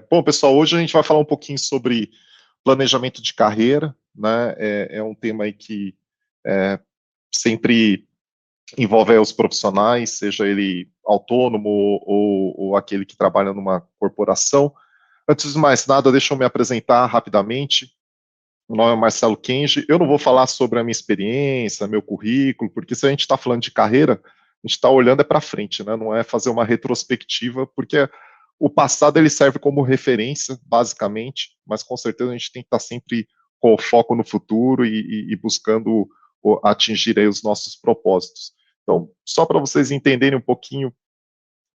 Bom, pessoal, hoje a gente vai falar um pouquinho sobre planejamento de carreira, né? É um tema aí que sempre envolve os profissionais, seja ele autônomo ou aquele que trabalha numa corporação. Antes de mais nada, deixa eu me apresentar rapidamente. Meu nome é Marcelo Kenji. Eu não vou falar sobre a minha experiência, meu currículo, porque se a gente está falando de carreira, a gente está olhando para frente, né? Não é fazer uma retrospectiva, porque o passado ele serve como referência, basicamente, mas com certeza a gente tem que estar sempre com o foco no futuro e buscando atingir aí os nossos propósitos. Então, só para vocês entenderem um pouquinho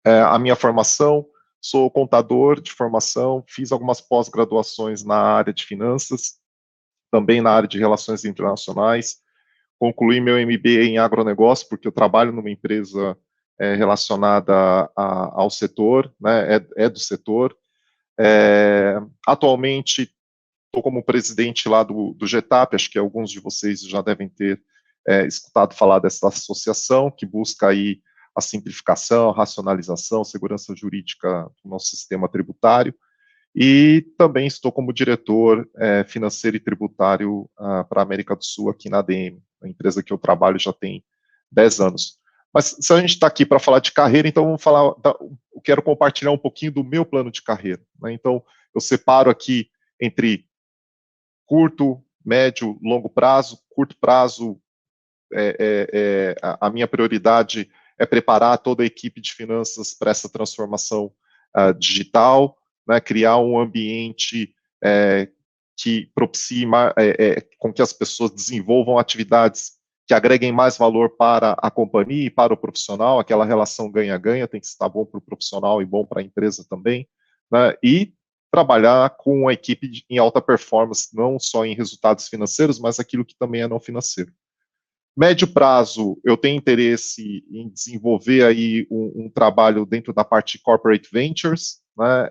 a minha formação, sou contador de formação, fiz algumas pós-graduações na área de finanças, também na área de relações internacionais, concluí meu MBA em agronegócio, porque eu trabalho numa empresa relacionada ao setor, né, é do setor. Atualmente, estou como presidente lá do GETAP, acho que alguns de vocês já devem ter escutado falar dessa associação, que busca aí a simplificação, a racionalização, segurança jurídica do nosso sistema tributário. E também estou como diretor financeiro e tributário para a América do Sul aqui na ADM, a empresa que eu trabalho já tem 10 anos. Mas se a gente está aqui para falar de carreira, então vamos falar, eu quero compartilhar um pouquinho do meu plano de carreira, né? Então, eu separo aqui entre curto, médio, longo prazo. Curto prazo, a minha prioridade é preparar toda a equipe de finanças para essa transformação digital, né, criar um ambiente que propicie com que as pessoas desenvolvam atividades que agreguem mais valor para a companhia e para o profissional. Aquela relação ganha-ganha tem que estar bom para o profissional e bom para a empresa também, né, e trabalhar com a equipe em alta performance, não só em resultados financeiros, mas aquilo que também é não financeiro. Médio prazo, eu tenho interesse em desenvolver aí um trabalho dentro da parte de corporate ventures, né,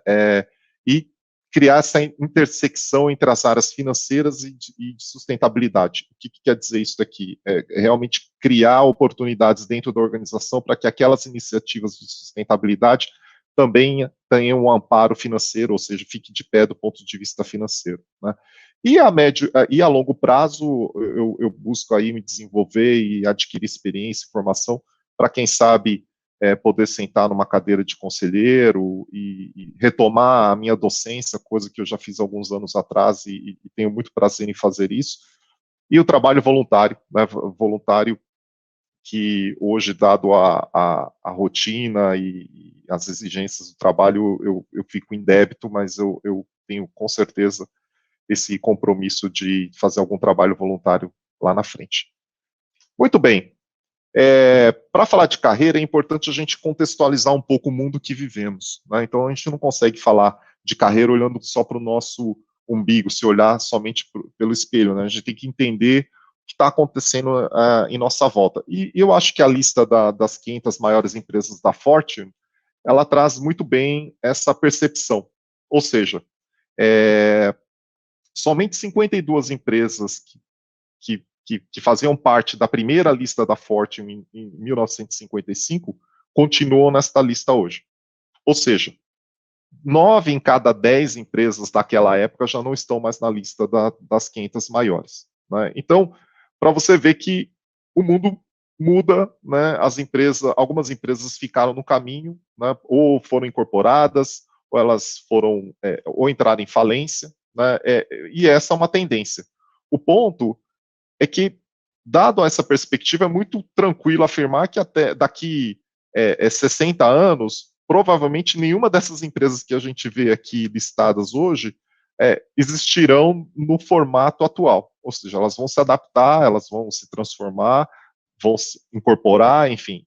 e criar essa intersecção entre as áreas financeiras e de sustentabilidade. O que quer dizer isso daqui? É realmente criar oportunidades dentro da organização para que aquelas iniciativas de sustentabilidade também tenham um amparo financeiro, ou seja, fique de pé do ponto de vista financeiro, né? E a médio e a longo prazo, eu busco aí me desenvolver e adquirir experiência, formação, para quem sabe poder sentar numa cadeira de conselheiro e retomar a minha docência, coisa que eu já fiz alguns anos atrás e tenho muito prazer em fazer isso. E o trabalho voluntário, né, voluntário que hoje, dado a rotina e as exigências do trabalho, eu fico em débito, mas eu tenho com certeza esse compromisso de fazer algum trabalho voluntário lá na frente. Muito bem. Para falar de carreira, é importante a gente contextualizar um pouco o mundo que vivemos, né? Então, a gente não consegue falar de carreira olhando só para o nosso umbigo, se olhar somente pelo espelho, né? A gente tem que entender o que está acontecendo em nossa volta. E eu acho que a lista das 500 maiores empresas da Fortune, ela traz muito bem essa percepção. Ou seja, somente 52 empresas que faziam parte da primeira lista da Fortune em 1955 continuam nesta lista hoje. Ou seja, 9 em cada 10 empresas daquela época já não estão mais na lista das 500 maiores, né? Então, para você ver que o mundo muda, né? Algumas empresas ficaram no caminho, né? Ou foram incorporadas, ou elas foram, ou entraram em falência, né? E essa é uma tendência. O ponto é que, dado essa perspectiva, é muito tranquilo afirmar que até daqui 60 anos, provavelmente nenhuma dessas empresas que a gente vê aqui listadas hoje existirão no formato atual. Ou seja, elas vão se adaptar, elas vão se transformar, vão se incorporar, enfim.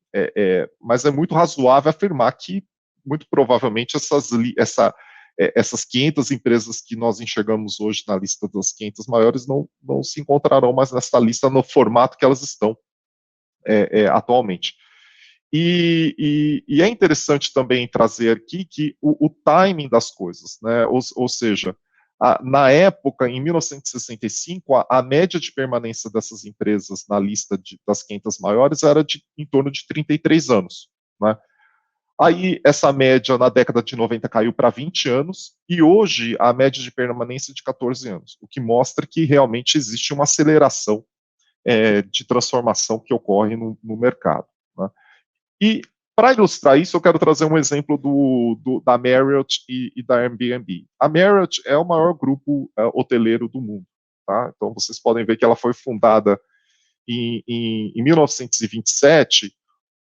Mas é muito razoável afirmar que, muito provavelmente, essas 500 empresas que nós enxergamos hoje na lista das 500 maiores não se encontrarão mais nessa lista no formato que elas estão atualmente. E é interessante também trazer aqui que o timing das coisas, né? Ou seja, na época, em 1965, a média de permanência dessas empresas na lista das 500 maiores era em torno de 33 anos, né? Aí, essa média na década de 90 caiu para 20 anos, e hoje a média de permanência é de 14 anos, o que mostra que realmente existe uma aceleração de transformação que ocorre no mercado. Né? E, para ilustrar isso, eu quero trazer um exemplo da Marriott e da Airbnb. A Marriott é o maior grupo hoteleiro do mundo. Tá? Então, vocês podem ver que ela foi fundada em 1927,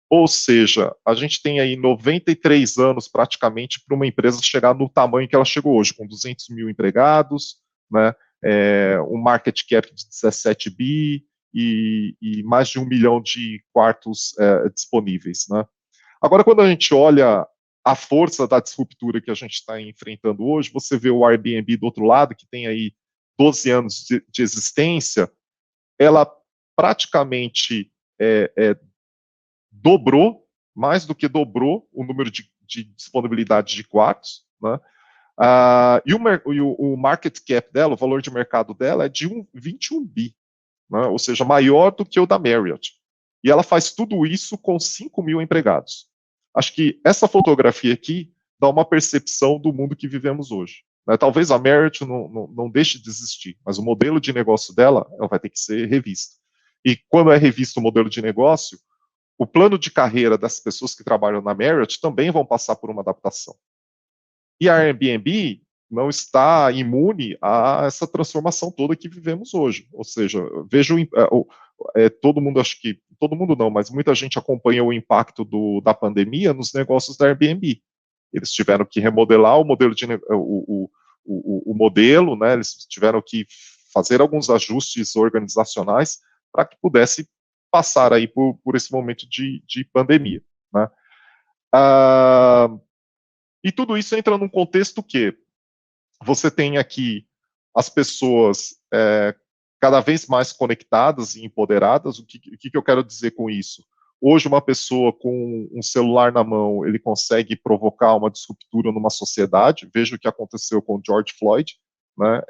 ou seja, a gente tem aí 93 anos praticamente para uma empresa chegar no tamanho que ela chegou hoje, com 200 mil empregados, né, um market cap de 17 bi e mais de 1 milhão de quartos disponíveis. Né. Agora, quando a gente olha a força da disruptura que a gente está enfrentando hoje, você vê o Airbnb do outro lado, que tem aí 12 anos de existência, ela praticamente dobrou, mais do que dobrou o número de disponibilidade de quartos, né? E o market cap dela, o valor de mercado dela é de 21 bi, né? Ou seja, maior do que o da Marriott. E ela faz tudo isso com 5 mil empregados. Acho que essa fotografia aqui dá uma percepção do mundo que vivemos hoje. Né? Talvez a Marriott não deixe de existir, mas o modelo de negócio dela ela vai ter que ser revisto. E quando é revisto o modelo de negócio, o plano de carreira das pessoas que trabalham na Marriott também vão passar por uma adaptação. E a Airbnb não está imune a essa transformação toda que vivemos hoje. Ou seja, vejo todo mundo, acho que todo mundo não, mas muita gente acompanha o impacto da pandemia nos negócios da Airbnb. Eles tiveram que remodelar o modelo o modelo, né? Eles tiveram que fazer alguns ajustes organizacionais para que pudesse passar aí por esse momento de pandemia. Né? E tudo isso entra num contexto que você tem aqui as pessoas cada vez mais conectadas e empoderadas. O que eu quero dizer com isso? Hoje, uma pessoa com um celular na mão, ele consegue provocar uma disruptura numa sociedade. Veja o que aconteceu com George Floyd, né?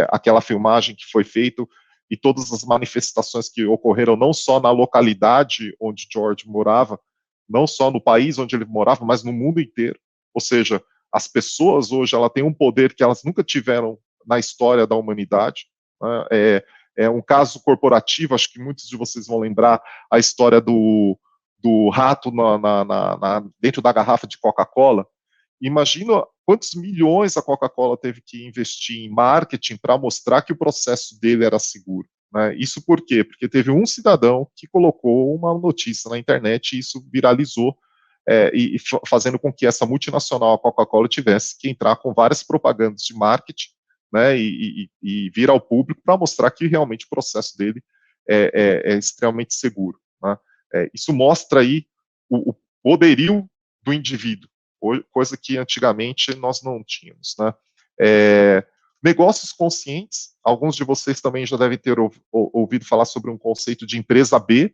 Aquela filmagem que foi feita e todas as manifestações que ocorreram não só na localidade onde George morava, não só no país onde ele morava, mas no mundo inteiro. Ou seja, as pessoas hoje ela têm um poder que elas nunca tiveram na história da humanidade. Né? É um caso corporativo, acho que muitos de vocês vão lembrar a história do rato dentro da garrafa de Coca-Cola. Imagina quantos milhões a Coca-Cola teve que investir em marketing para mostrar que o processo dele era seguro. Né? Isso por quê? Porque teve um cidadão que colocou uma notícia na internet e isso viralizou, fazendo com que essa multinacional, a Coca-Cola, tivesse que entrar com várias propagandas de marketing, né, e vir ao público para mostrar que realmente o processo dele é extremamente seguro. Né? Isso mostra aí o poderio do indivíduo, coisa que antigamente nós não tínhamos. Né? Negócios conscientes, alguns de vocês também já devem ter ouvido falar sobre um conceito de empresa B,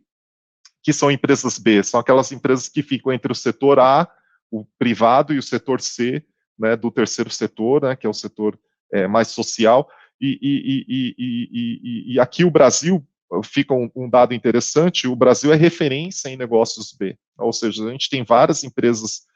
que são empresas B, são aquelas empresas que ficam entre o setor A, o privado, e o setor C, né, do terceiro setor, né, que é o setor mais social, e aqui o Brasil, fica um dado interessante, o Brasil é referência em negócios B, ou seja, a gente tem várias empresas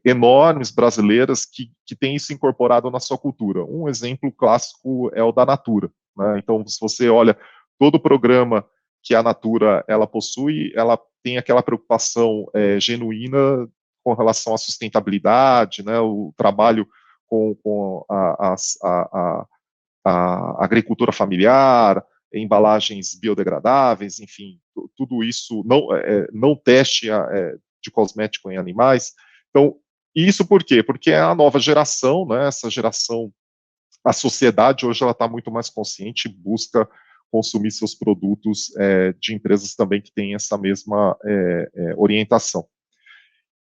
enormes brasileiras que têm isso incorporado na sua cultura. Um exemplo clássico é o da Natura. Né? Então, se você olha todo o programa que a Natura ela possui, ela tem aquela preocupação genuína com relação à sustentabilidade, né, o trabalho com a agricultura familiar, embalagens biodegradáveis, enfim, tudo isso, não teste de cosmético em animais. Então, isso por quê? Porque é a nova geração, né, essa geração, a sociedade hoje ela está muito mais consciente, busca consumir seus produtos de empresas também que têm essa mesma orientação.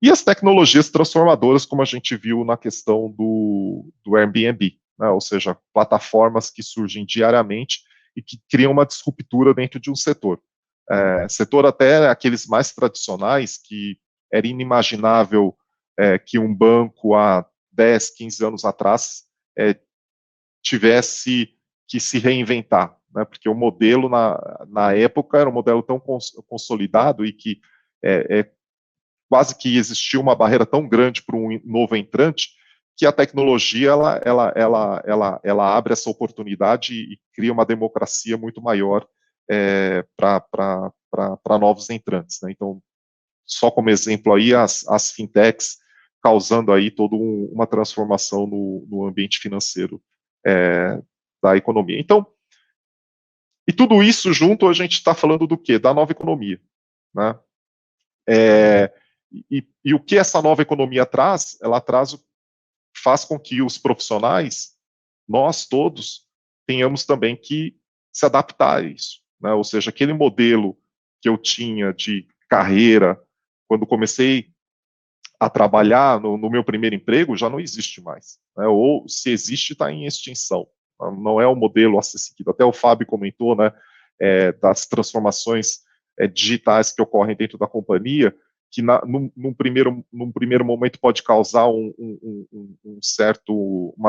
E as tecnologias transformadoras, como a gente viu na questão do Airbnb, né? Ou seja, plataformas que surgem diariamente e que criam uma disruptura dentro de um setor. Setor até aqueles mais tradicionais, que era inimaginável que um banco há 10, 15 anos atrás tivesse que se reinventar, né? Porque o modelo na época era um modelo tão consolidado e que quase que existia uma barreira tão grande para um novo entrante, que a tecnologia ela abre essa oportunidade e cria uma democracia muito maior para novos entrantes, né? Então, só como exemplo aí, as fintechs causando aí toda uma transformação no ambiente financeiro da economia. Então, e tudo isso junto, a gente está falando do quê? Da nova economia, né? E o que essa nova economia traz? Ela faz com que os profissionais, nós todos, tenhamos também que se adaptar a isso, né? Ou seja, aquele modelo que eu tinha de carreira, quando comecei a trabalhar no meu primeiro emprego, já não existe mais, né? Ou se existe, está em extinção. Não é o modelo a ser seguido. Até o Fábio comentou, né, das transformações digitais que ocorrem dentro da companhia, que num primeiro momento pode causar uma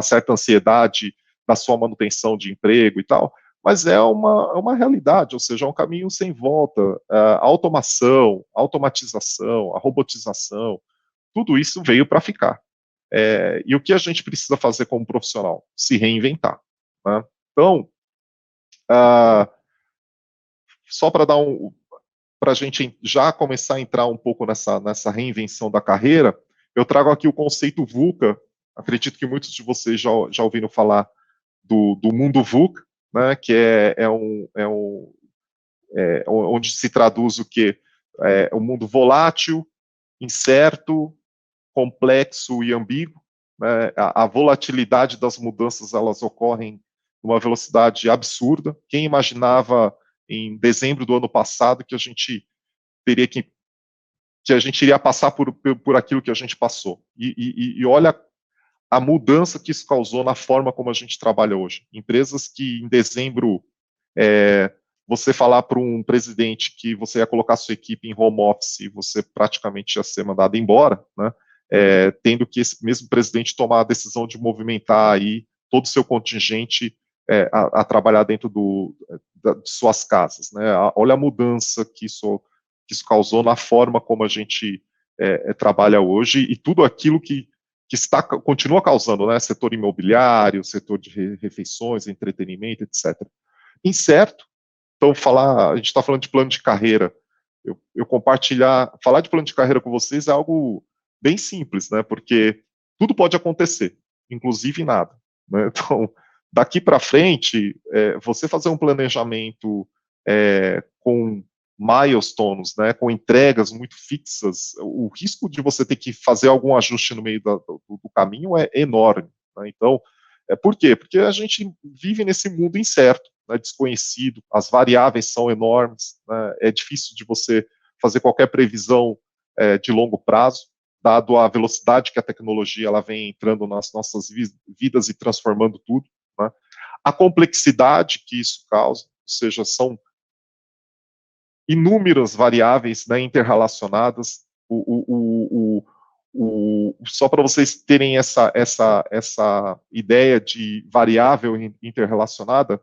certa ansiedade da sua manutenção de emprego e tal, mas é uma realidade, ou seja, é um caminho sem volta. A automação, a automatização, a robotização, tudo isso veio para ficar. E o que a gente precisa fazer como profissional? Se reinventar, né? Então, só para a gente já começar a entrar um pouco nessa reinvenção da carreira, eu trago aqui o conceito VUCA. Acredito que muitos de vocês já ouviram falar do mundo VUCA, né, que onde se traduz o quê? Um mundo volátil, incerto, complexo e ambíguo, né? A volatilidade das mudanças, elas ocorrem numa velocidade absurda. Quem imaginava em dezembro do ano passado que a gente teria que a gente iria passar por aquilo que a gente passou? E olha a mudança que isso causou na forma como a gente trabalha hoje. Empresas que em dezembro você falar para um presidente que você ia colocar sua equipe em home office, você praticamente ia ser mandado embora, né? Tendo que esse mesmo presidente tomar a decisão de movimentar aí todo o seu contingente a trabalhar dentro de suas casas, né? Olha a mudança que isso causou na forma como a gente trabalha hoje e tudo aquilo que continua causando, né? Setor imobiliário, setor de refeições, entretenimento, etc. Incerto. Então, a gente está falando de plano de carreira. Eu falar de plano de carreira com vocês é algo bem simples, né? Porque tudo pode acontecer, inclusive nada, né? Então, daqui para frente, você fazer um planejamento com milestones, né, com entregas muito fixas, o risco de você ter que fazer algum ajuste no meio do caminho é enorme, né? Então, por quê? Porque a gente vive nesse mundo incerto, né, desconhecido, as variáveis são enormes, né, é difícil de você fazer qualquer previsão de longo prazo, dado a velocidade que a tecnologia ela vem entrando nas nossas vidas e transformando tudo, né? A complexidade que isso causa, ou seja, são inúmeras variáveis, né, interrelacionadas. Só para vocês terem essa ideia de variável interrelacionada,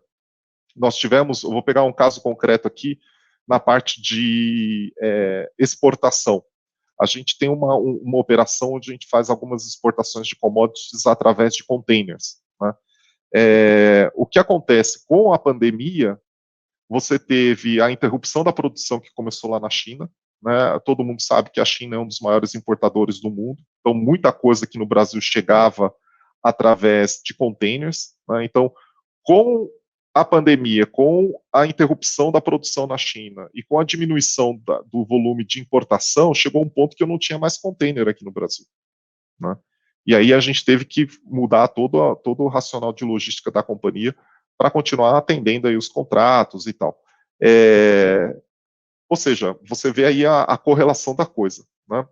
nós tivemos, eu vou pegar um caso concreto aqui, na parte de exportação. A gente tem uma operação onde a gente faz algumas exportações de commodities através de containers, né? O que acontece com a pandemia, você teve a interrupção da produção que começou lá na China, né? Todo mundo sabe que a China é um dos maiores importadores do mundo, então muita coisa aqui no Brasil chegava através de containers, né? Então, com a pandemia, com a interrupção da produção na China e com a diminuição do volume de importação, chegou um ponto que eu não tinha mais container aqui no Brasil, né? E aí a gente teve que mudar todo o racional de logística da companhia para continuar atendendo aí os contratos e tal. Ou seja, você vê aí a correlação da coisa, né?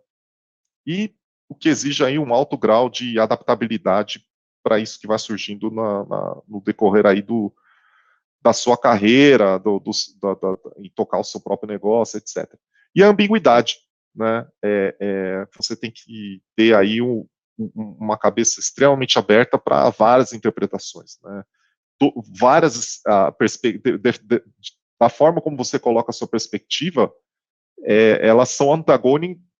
E o que exige aí um alto grau de adaptabilidade para isso que vai surgindo no decorrer aí da sua carreira, em tocar o seu próprio negócio, etc. E a ambiguidade, né? Você tem que ter aí uma cabeça extremamente aberta para várias interpretações, né? Várias da forma como você coloca a sua perspectiva, elas são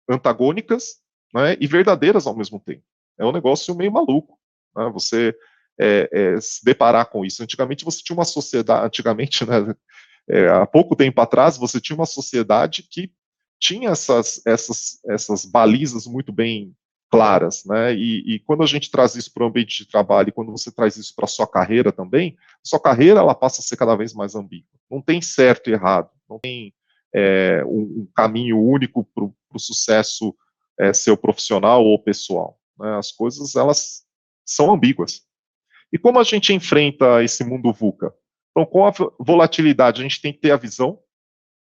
antagônicas, né, e verdadeiras ao mesmo tempo. É um negócio meio maluco, né, você se deparar com isso. Antigamente você tinha uma sociedade, antigamente, né, há pouco tempo atrás, você tinha uma sociedade que tinha essas balizas muito bem claras, né? E quando a gente traz isso para o ambiente de trabalho, e quando você traz isso para a sua carreira também, sua carreira ela passa a ser cada vez mais ambígua. Não tem certo e errado, não tem um caminho único para o sucesso seu profissional ou pessoal. Né? As coisas elas são ambíguas. E como a gente enfrenta esse mundo VUCA? Então, com a volatilidade, a gente tem que ter a visão.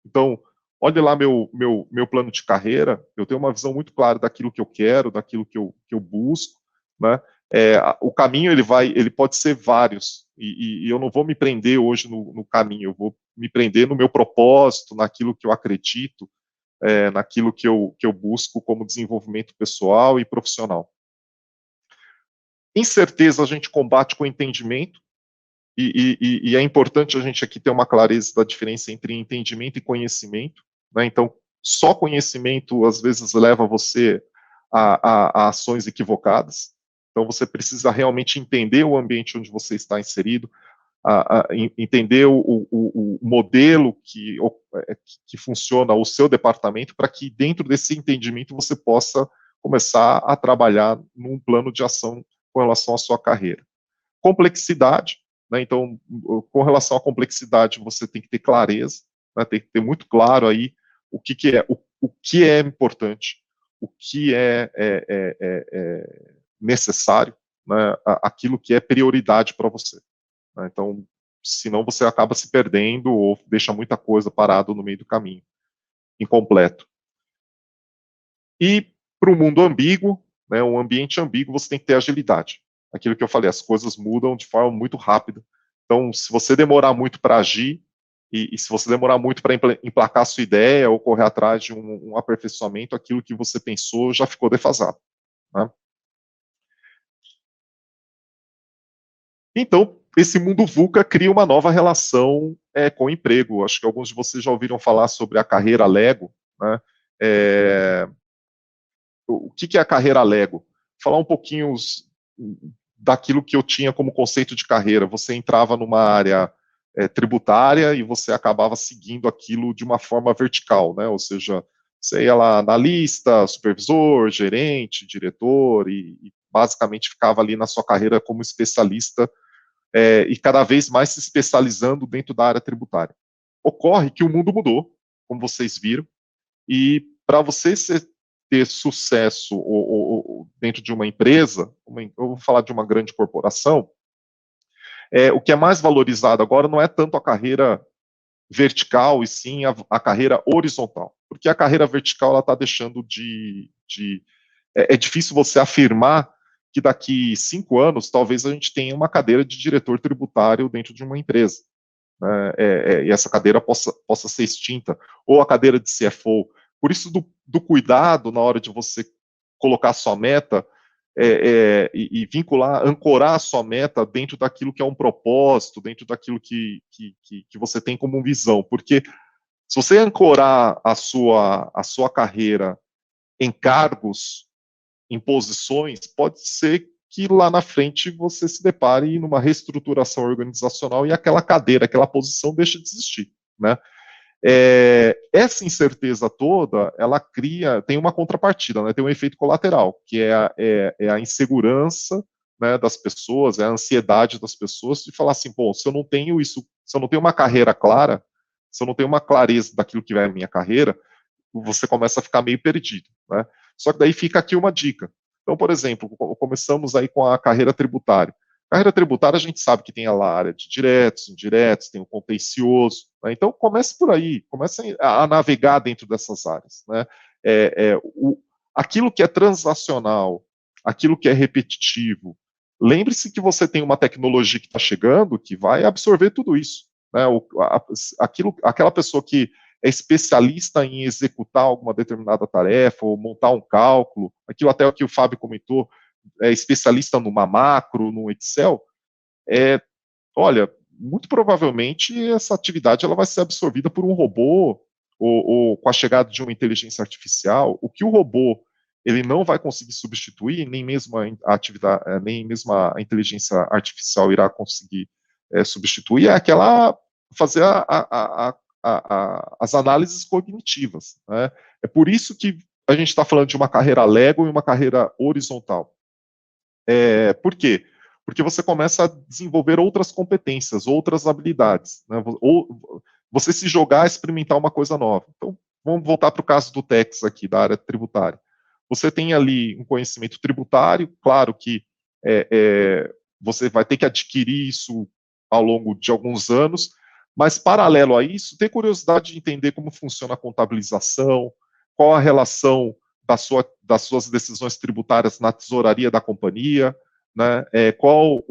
Então, olha lá meu plano de carreira, eu tenho uma visão muito clara daquilo que eu quero, daquilo que eu busco, né? O caminho ele pode ser vários, e eu não vou me prender hoje no caminho, eu vou me prender no meu propósito, naquilo que eu acredito, naquilo que eu busco como desenvolvimento pessoal e profissional. Incerteza a gente combate com entendimento, e é importante a gente aqui ter uma clareza da diferença entre entendimento e conhecimento, né? Então, só conhecimento às vezes leva você a ações equivocadas. Então, você precisa realmente entender o ambiente onde você está inserido, entender o modelo que funciona o seu departamento, para que dentro desse entendimento você possa começar a trabalhar num plano de ação com relação à sua carreira. Complexidade, né? Então, com relação à complexidade, você tem que ter clareza, né? Tem que ter muito claro aí o que é importante, o que é necessário, né? Aquilo que é prioridade para você. Né? Então, senão você acaba se perdendo ou deixa muita coisa parada no meio do caminho, incompleto. E para o mundo ambíguo, né, um ambiente ambíguo, você tem que ter agilidade. Aquilo que eu falei, as coisas mudam de forma muito rápida. Então, se você demorar muito para agir, e se você demorar muito para emplacar a sua ideia ou correr atrás de um aperfeiçoamento, aquilo que você pensou já ficou defasado. Né? Então, esse mundo VUCA cria uma nova relação com o emprego. Acho que alguns de vocês já ouviram falar sobre a carreira Lego. Né? O que é a carreira Lego? Falar um pouquinho daquilo que eu tinha como conceito de carreira. Você entrava numa área tributária e você acabava seguindo aquilo de uma forma vertical, né? Ou seja, você ia lá analista, supervisor, gerente, diretor e basicamente ficava ali na sua carreira como especialista e cada vez mais se especializando dentro da área tributária. Ocorre que o mundo mudou, como vocês viram, e para você ter sucesso dentro de uma empresa, eu vou falar de uma grande corporação, o que é mais valorizado agora não é tanto a carreira vertical, e sim a carreira horizontal. Porque a carreira vertical ela está deixando é difícil você afirmar que daqui 5 anos talvez a gente tenha uma cadeira de diretor tributário dentro de uma empresa. Né, e essa cadeira possa ser extinta, ou a cadeira de CFO. Por isso, do cuidado na hora de você colocar a sua meta e vincular, ancorar a sua meta dentro daquilo que é um propósito, dentro daquilo que você tem como visão. Porque se você ancorar a sua carreira em cargos, em posições, pode ser que lá na frente você se depare numa reestruturação organizacional e aquela cadeira, aquela posição deixa de existir, né? Essa incerteza toda, ela tem uma contrapartida, né? Tem um efeito colateral, que é a insegurança, né, das pessoas, é a ansiedade das pessoas de falar assim, bom, se eu não tenho isso, se eu não tenho uma carreira clara, se eu não tenho uma clareza daquilo que é a minha carreira, você começa a ficar meio perdido, né? Só que daí fica aqui uma dica. Então, por exemplo, começamos aí com a carreira tributária. Carreira tributária, a gente sabe que tem a área de diretos, indiretos, tem o contencioso. Né? Então, comece por aí, comece a navegar dentro dessas áreas. Né? Aquilo que é transacional, aquilo que é repetitivo, lembre-se que você tem uma tecnologia que está chegando que vai absorver tudo isso. Né? Aquela pessoa que é especialista em executar alguma determinada tarefa ou montar um cálculo, aquilo até o que o Fábio comentou, é especialista numa macro, no Excel, olha, muito provavelmente essa atividade ela vai ser absorvida por um robô ou com a chegada de uma inteligência artificial, o que o robô ele não vai conseguir substituir, nem mesmo a atividade, nem mesmo a inteligência artificial irá conseguir substituir, é aquela fazer as análises cognitivas, né? É por isso que a gente está falando de uma carreira Lego e uma carreira horizontal. Por quê? Porque você começa a desenvolver outras competências, outras habilidades, né? Ou você se jogar a experimentar uma coisa nova. Então, vamos voltar para o caso do Tex aqui, da área tributária. Você tem ali um conhecimento tributário, claro que você vai ter que adquirir isso ao longo de alguns anos, mas paralelo a isso, ter curiosidade de entender como funciona a contabilização, qual a relação das suas decisões tributárias na tesouraria da companhia, né? Qual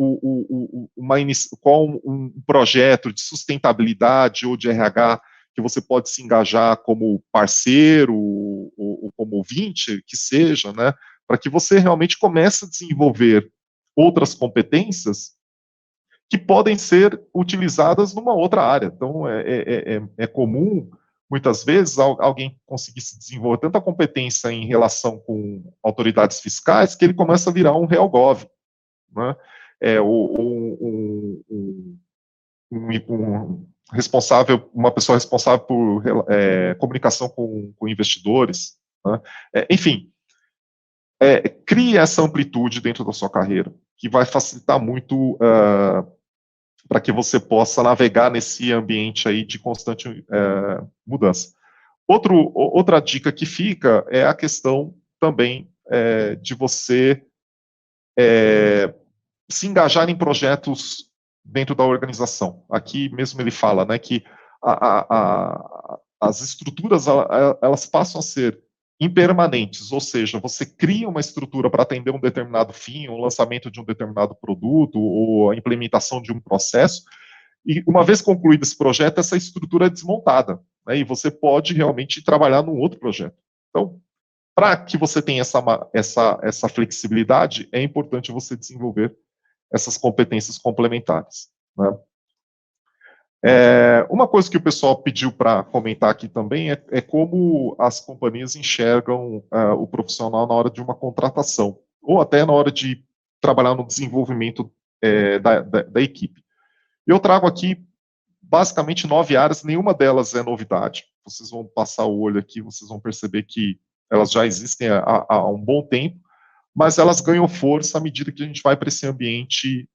um projeto de sustentabilidade ou de RH que você pode se engajar como parceiro ou como ouvinte, que seja, né? Para que você realmente comece a desenvolver outras competências que podem ser utilizadas numa outra área. Então, é comum, muitas vezes, alguém conseguir se desenvolver tanta competência em relação com autoridades fiscais que ele começa a virar um RealGov, né? Responsável, uma pessoa responsável por comunicação com investidores, né? Enfim, crie essa amplitude dentro da sua carreira, que vai facilitar muito para que você possa navegar nesse ambiente aí de constante mudança. Outra dica que fica é a questão também de você se engajar em projetos dentro da organização. Aqui mesmo ele fala, né, que as estruturas elas passam a ser impermanentes, ou seja, você cria uma estrutura para atender um determinado fim, o lançamento de um determinado produto ou a implementação de um processo, e uma vez concluído esse projeto, essa estrutura é desmontada, né, e você pode realmente trabalhar num outro projeto. Então, para que você tenha essa flexibilidade, é importante você desenvolver essas competências complementares, né? Uma coisa que o pessoal pediu para comentar aqui também é como as companhias enxergam o profissional na hora de uma contratação, ou até na hora de trabalhar no desenvolvimento da equipe. Eu trago aqui basicamente 9 áreas, nenhuma delas é novidade. Vocês vão passar o olho aqui, vocês vão perceber que elas já existem há um bom tempo, mas elas ganham força à medida que a gente vai para esse ambiente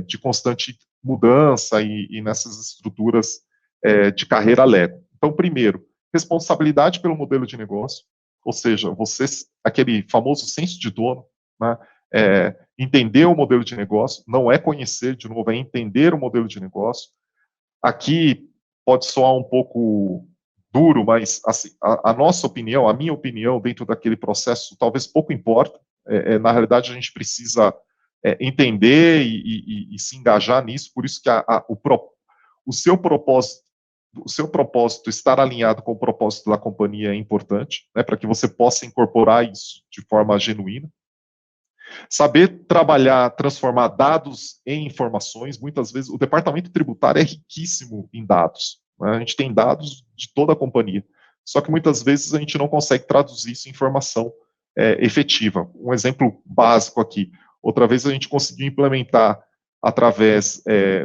de constante mudança e nessas estruturas de carreira Lego. Então, primeiro, responsabilidade pelo modelo de negócio, ou seja, aquele famoso senso de dono, né? Entender o modelo de negócio, não é conhecer, de novo, é entender o modelo de negócio. Aqui pode soar um pouco duro, mas assim, a nossa opinião, a minha opinião dentro daquele processo, talvez pouco importa. Na realidade, a gente precisa entender e se engajar nisso, por isso que o seu propósito estar alinhado com o propósito da companhia é importante, né, para que você possa incorporar isso de forma genuína. Saber trabalhar, transformar dados em informações, muitas vezes o departamento tributário é riquíssimo em dados, né? A gente tem dados de toda a companhia, só que muitas vezes a gente não consegue traduzir isso em informação efetiva. Um exemplo básico aqui, outra vez a gente conseguiu implementar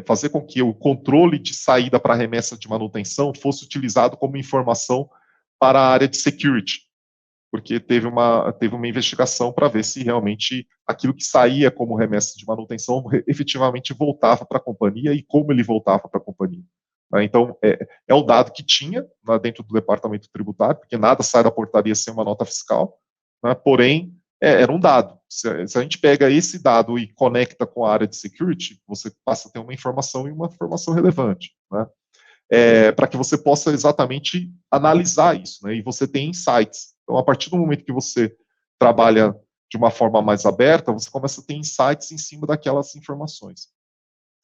fazer com que o controle de saída para remessa de manutenção fosse utilizado como informação para a área de security, porque teve uma investigação para ver se realmente aquilo que saía como remessa de manutenção efetivamente voltava para a companhia e como ele voltava para a companhia. Então, é o dado que tinha dentro do departamento tributário, porque nada sai da portaria sem uma nota fiscal, né, porém, era um dado. Se a gente pega esse dado e conecta com a área de security, você passa a ter uma informação e uma informação relevante, né, para que você possa exatamente analisar isso, né, e você tem insights. Então, a partir do momento que você trabalha de uma forma mais aberta, você começa a ter insights em cima daquelas informações.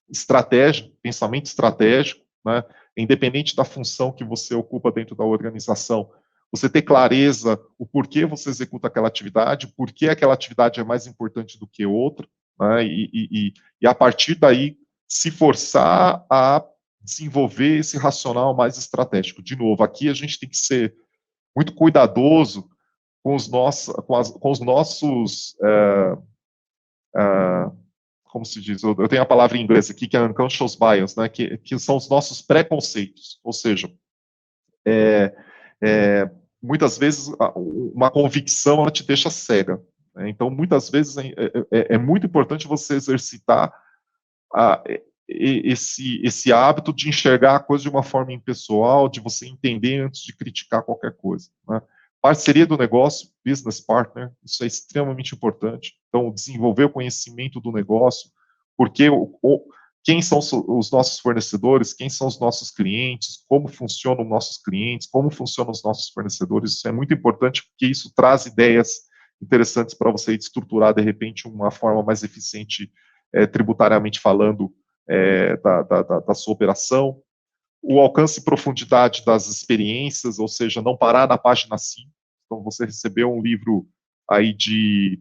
Estratégia, pensamento estratégico, né, independente da função que você ocupa dentro da organização, você ter clareza o porquê você executa aquela atividade, por que aquela atividade é mais importante do que outra, né, e a partir daí se forçar a desenvolver esse racional mais estratégico. De novo, aqui a gente tem que ser muito cuidadoso com os nossos como se diz, eu tenho a palavra em inglês aqui, que é unconscious bias, né, que são os nossos preconceitos, ou seja, muitas vezes uma convicção ela te deixa cega, né? Então muitas vezes é muito importante você exercitar esse hábito de enxergar a coisa de uma forma impessoal, de você entender antes de criticar qualquer coisa, né? Parceria do negócio, business partner, isso é extremamente importante. Então, desenvolver o conhecimento do negócio, porque quem são os nossos fornecedores, quem são os nossos clientes, como funcionam os nossos clientes, como funcionam os nossos fornecedores, isso é muito importante, porque isso traz ideias interessantes para você estruturar, de repente, uma forma mais eficiente, tributariamente falando, da sua operação. O alcance e profundidade das experiências, ou seja, não parar na página 5. Então, você recebeu um livro aí de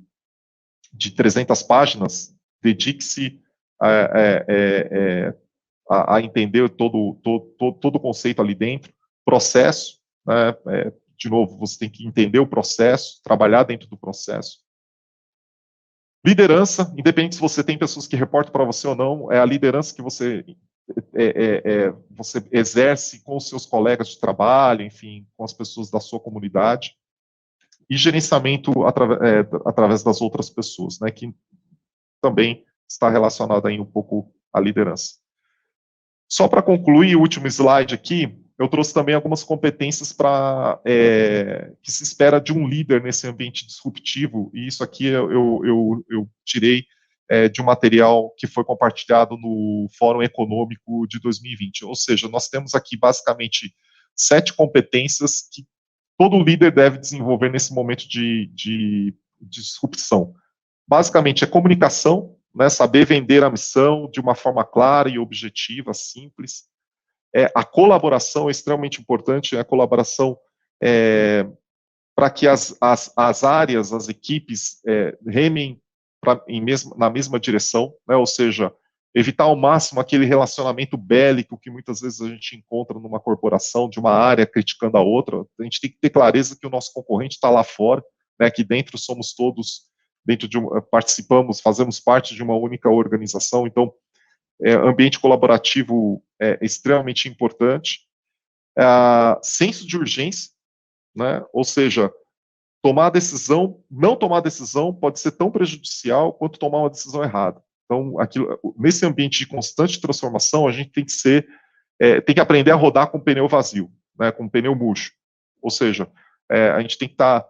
300 páginas, dedique-se a entender todo o conceito ali dentro. Processo, né, de novo, você tem que entender o processo, trabalhar dentro do processo. Liderança, independente se você tem pessoas que reportam para você ou não, é a liderança que você você exerce com os seus colegas de trabalho, enfim, com as pessoas da sua comunidade, e gerenciamento através das outras pessoas, né, que também está relacionado aí um pouco à liderança. Só para concluir, o último slide aqui, eu trouxe também algumas competências que se espera de um líder nesse ambiente disruptivo, e isso aqui eu tirei de um material que foi compartilhado no Fórum Econômico de 2020. Ou seja, nós temos aqui basicamente 7 competências que todo líder deve desenvolver nesse momento de disrupção. Basicamente, é comunicação, né, saber vender a missão de uma forma clara e objetiva, simples. A colaboração é extremamente importante, a colaboração para que as áreas, as equipes remem na mesma direção, né, ou seja, evitar ao máximo aquele relacionamento bélico que muitas vezes a gente encontra numa corporação, de uma área criticando a outra. A gente tem que ter clareza que o nosso concorrente está lá fora, né, que dentro somos todos, participamos, fazemos parte de uma única organização, então ambiente colaborativo é extremamente importante. Senso de urgência, né, ou seja, não tomar decisão pode ser tão prejudicial quanto tomar uma decisão errada. Então, nesse ambiente de constante transformação, a gente tem que aprender a rodar com o pneu vazio, né, com o pneu murcho. Ou seja, a gente tem que estar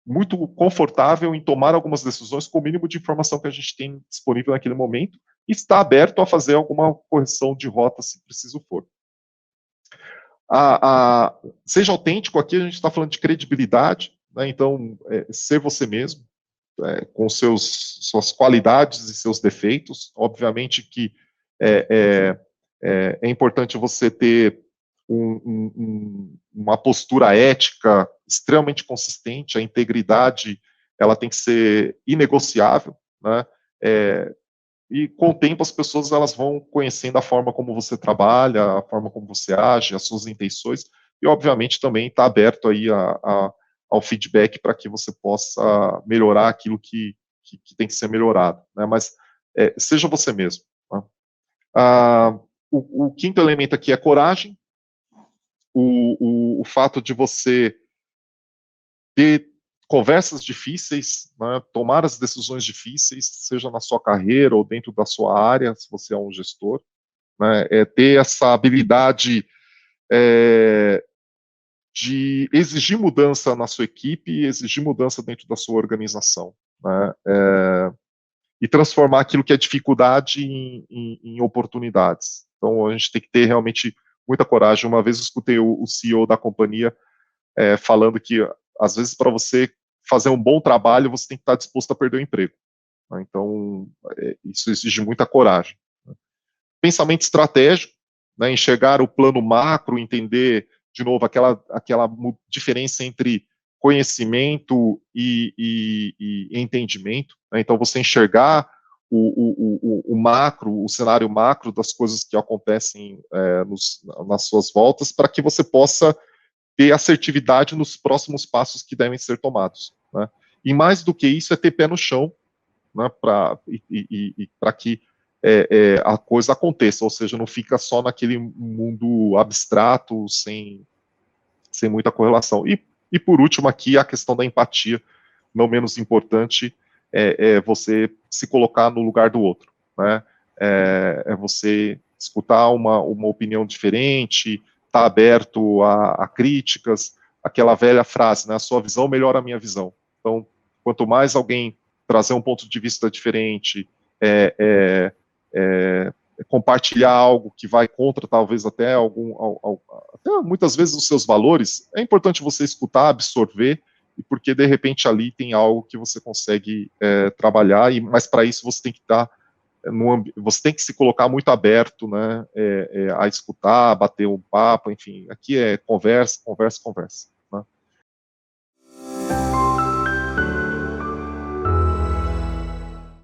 muito confortável em tomar algumas decisões com o mínimo de informação que a gente tem disponível naquele momento e estar aberto a fazer alguma correção de rota se preciso for. Seja autêntico, aqui a gente está falando de credibilidade, né, então, ser você mesmo, com suas qualidades e seus defeitos. Obviamente que é importante você ter uma postura ética extremamente consistente, a integridade ela tem que ser inegociável, né, e com o tempo as pessoas elas vão conhecendo a forma como você trabalha, a forma como você age, as suas intenções, e obviamente também está aberto aí ao feedback para que você possa melhorar aquilo que tem que ser melhorado, né? Mas seja você mesmo. Né? O quinto elemento aqui é coragem, o fato de você ter conversas difíceis, né, tomar as decisões difíceis, seja na sua carreira ou dentro da sua área, se você é um gestor, né, ter essa habilidade de exigir mudança na sua equipe e exigir mudança dentro da sua organização, né, e transformar aquilo que é dificuldade em oportunidades. Então, a gente tem que ter realmente muita coragem. Uma vez eu escutei o CEO da companhia falando que, às vezes, para você fazer um bom trabalho, você tem que estar disposto a perder o emprego. Né? Então, isso exige muita coragem. Né? Pensamento estratégico, né? Enxergar o plano macro, entender, de novo, aquela diferença entre conhecimento e entendimento. Né? Então, você enxergar o macro, o cenário macro das coisas que acontecem nas suas voltas, para que você possa ter assertividade nos próximos passos que devem ser tomados, né? E mais do que isso é ter pé no chão, né, para que a coisa aconteça, ou seja, não fica só naquele mundo abstrato, sem muita correlação. E por último aqui, a questão da empatia, não menos importante, é você se colocar no lugar do outro, né? É você escutar uma opinião diferente, estar aberto a críticas, aquela velha frase, né? A sua visão melhora a minha visão. Então, quanto mais alguém trazer um ponto de vista diferente, compartilhar algo que vai contra talvez até até muitas vezes os seus valores, é importante você escutar, absorver, e porque de repente ali tem algo que você consegue trabalhar, mas para isso você tem que estar você tem que se colocar muito aberto, né, a escutar, a bater um papo, enfim, aqui é conversa, conversa, conversa.